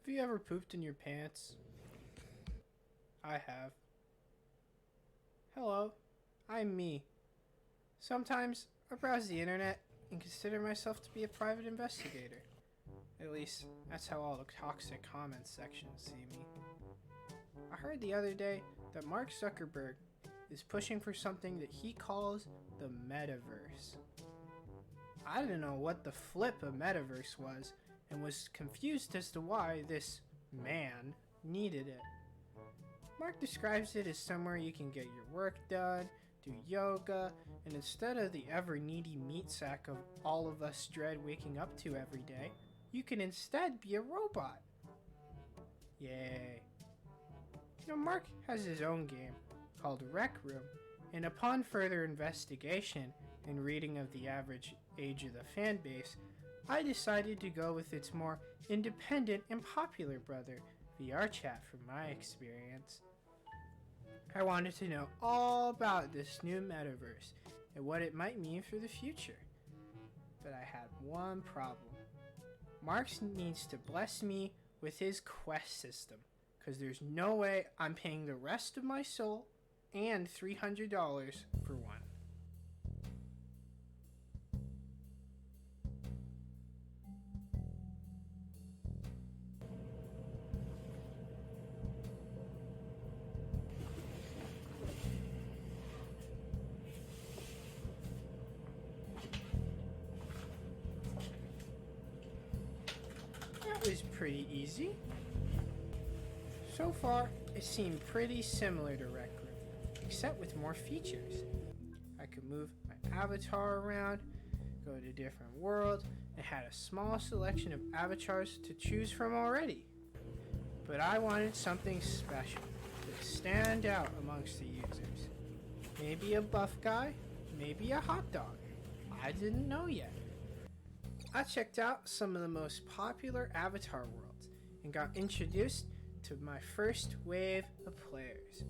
you ever pooped in your pants? I have. Hello, I'm me. Sometimes I browse the internet and consider myself to be a private investigator. At least, that's how all the toxic comments sections see me. I heard the other day that Mark Zuckerberg is pushing for something that he calls the metaverse. I didn't know what the flip a metaverse was and was confused as to why this man needed it. Mark describes it as somewhere you can get your work done, do yoga, and instead of the ever-needy meat sack of all of us dread waking up to every day, you can instead be a robot. Yay. Mark has his own game called Rec Room, and upon further investigation and reading of the average age of the fan base, I decided to go with its more independent and popular brother, VRChat, from my experience. I wanted to know all about this new metaverse and what it might mean for the future. But I had one problem. Mark needs to bless me with his quest system, because there's no way I'm paying the rest of my soul and $300 for one. That was pretty easy. So far, it seemed pretty similar to Rec Room, except with more features. I could move my avatar around, go to different worlds, and had a small selection of avatars to choose from already. But I wanted something special to stand out amongst the users. Maybe a buff guy, maybe a hot dog. I didn't know yet. I checked out some of the most popular avatar worlds and got introduced to my first wave of players.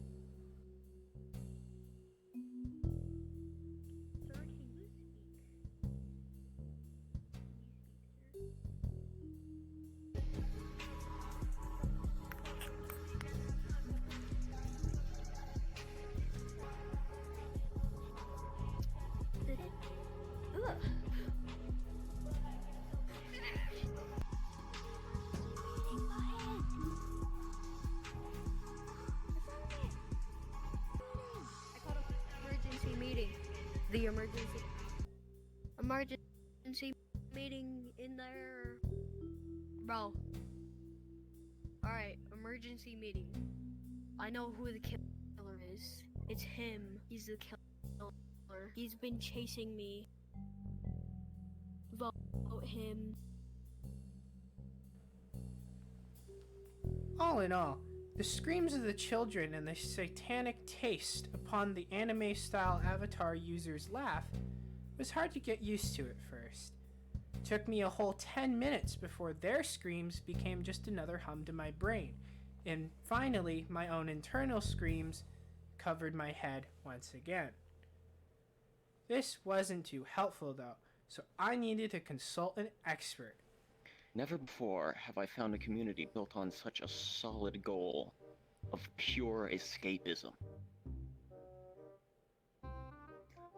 The emergency meeting in there, bro. Alright, emergency meeting. I know who the killer is. It's him. He's the killer. He's been chasing me. Vote him. All in all, the screams of the children and the satanic taste upon the anime-style avatar user's laugh was hard to get used to at first. It took me a whole 10 minutes before their screams became just another hum to my brain, and finally my own internal screams covered my head once again. This wasn't too helpful though, so I needed to consult an expert. Never before have I found a community built on such a solid goal of pure escapism.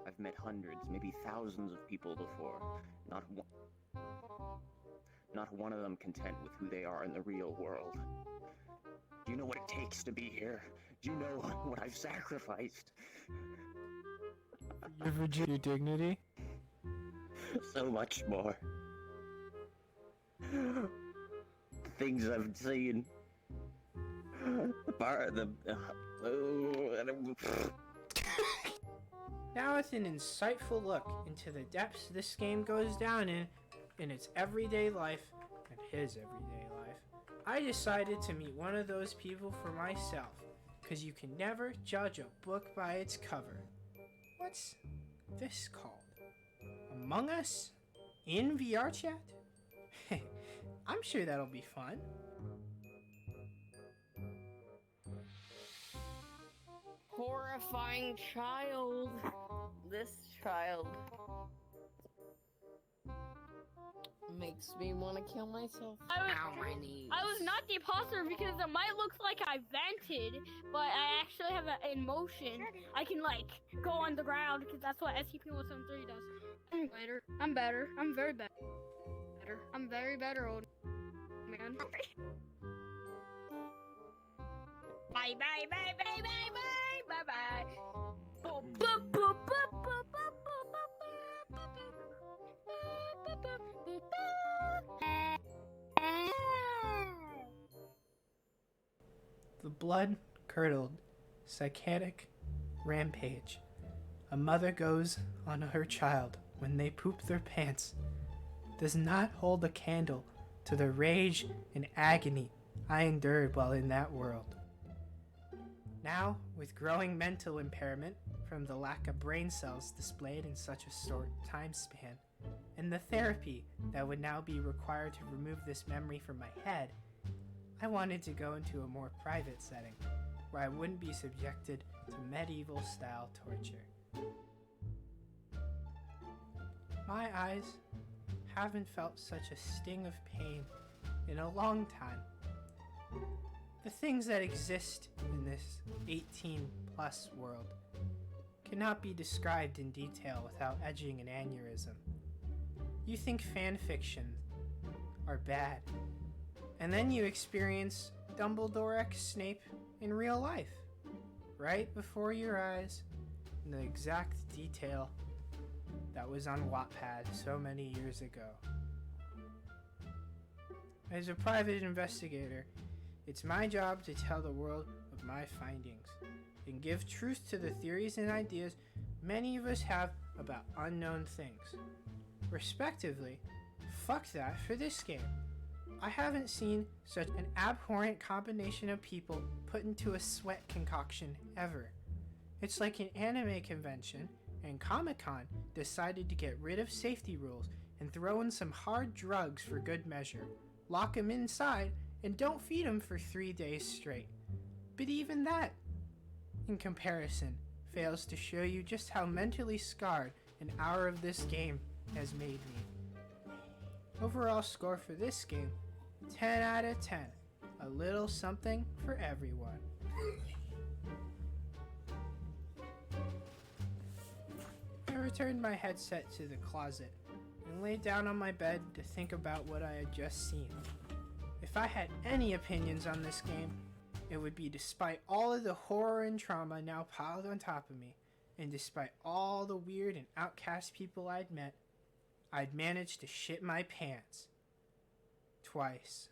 I've met hundreds, maybe thousands of people before. Not one of them content with who they are in the real world. Do you know what it takes to be here? Do you know what I've sacrificed? Your virginity, your dignity? So much more. Things I've seen. Now with an insightful look into the depths this game goes down in its everyday life and his everyday life, I decided to meet one of those people for myself, because you can never judge a book by its cover. What's this called? Among Us? In VRChat? I'm sure that'll be fun. Horrifying child. This child. Makes me want to kill myself. I was not the imposter because it might look like I vented, but I actually have an emotion. I can like go on the ground because that's what SCP-173 does. I'm better. I'm better. I'm very better. I'm very better, old man. Bye bye bye bye bye bye bye bye. Boop, boop, boop, boop, boop, boop, boop, boop, boop, boop. The blood-curdled, psychotic rampage. A mother goes on her child when they poop their pants does not hold a candle to the rage and agony I endured while in that world. Now, with growing mental impairment from the lack of brain cells displayed in such a short time span, and the therapy that would now be required to remove this memory from my head, I wanted to go into a more private setting where I wouldn't be subjected to medieval-style torture. My eyes haven't felt such a sting of pain in a long time. The things that exist in this 18-plus world cannot be described in detail without edging an aneurysm. You think fan fiction are bad, and then you experience Dumbledore x Snape in real life, right before your eyes, in the exact detail that was on Wattpad so many years ago. As a private investigator, it's my job to tell the world of my findings and give truth to the theories and ideas many of us have about unknown things. Respectively, fuck that for this game. I haven't seen such an abhorrent combination of people put into a sweat concoction ever. It's like an anime convention and Comic-Con decided to get rid of safety rules and throw in some hard drugs for good measure, lock them inside, and don't feed them for 3 days straight. But even that, in comparison, fails to show you just how mentally scarred an hour of this game has made me. Overall score for this game, 10 out of 10. A little something for everyone. I returned my headset to the closet and laid down on my bed to think about what I had just seen. If I had any opinions on this game, it would be despite all of the horror and trauma now piled on top of me, and despite all the weird and outcast people I'd met, I'd managed to shit my pants. Twice.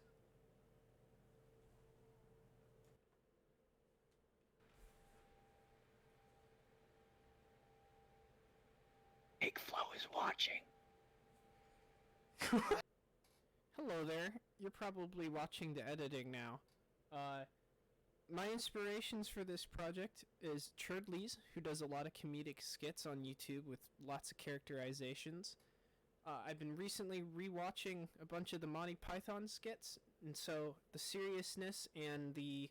Big Flo is watching. Hello there. You're probably watching the editing now. My inspirations for this project is Churdleys, who does a lot of comedic skits on YouTube with lots of characterizations. I've been recently rewatching a bunch of the Monty Python skits, and so the seriousness and the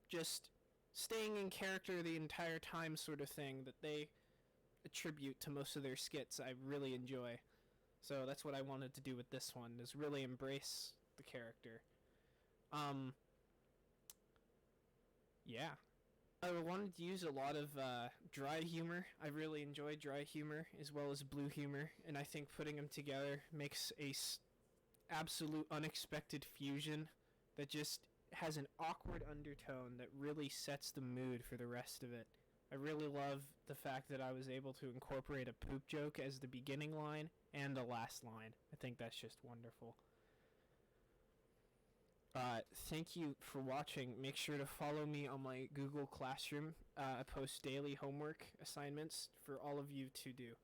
just staying in character the entire time sort of thing that they attribute to most of their skits I really enjoy. So that's what I wanted to do with this one, is really embrace the character. Yeah. I wanted to use a lot of dry humor. I really enjoy dry humor as well as blue humor, and I think putting them together makes a absolute unexpected fusion that just has an awkward undertone that really sets the mood for the rest of it. I really love the fact that I was able to incorporate a poop joke as the beginning line and the last line. I think that's just wonderful. Thank you for watching. Make sure to follow me on my Google Classroom. I post daily homework assignments for all of you to do.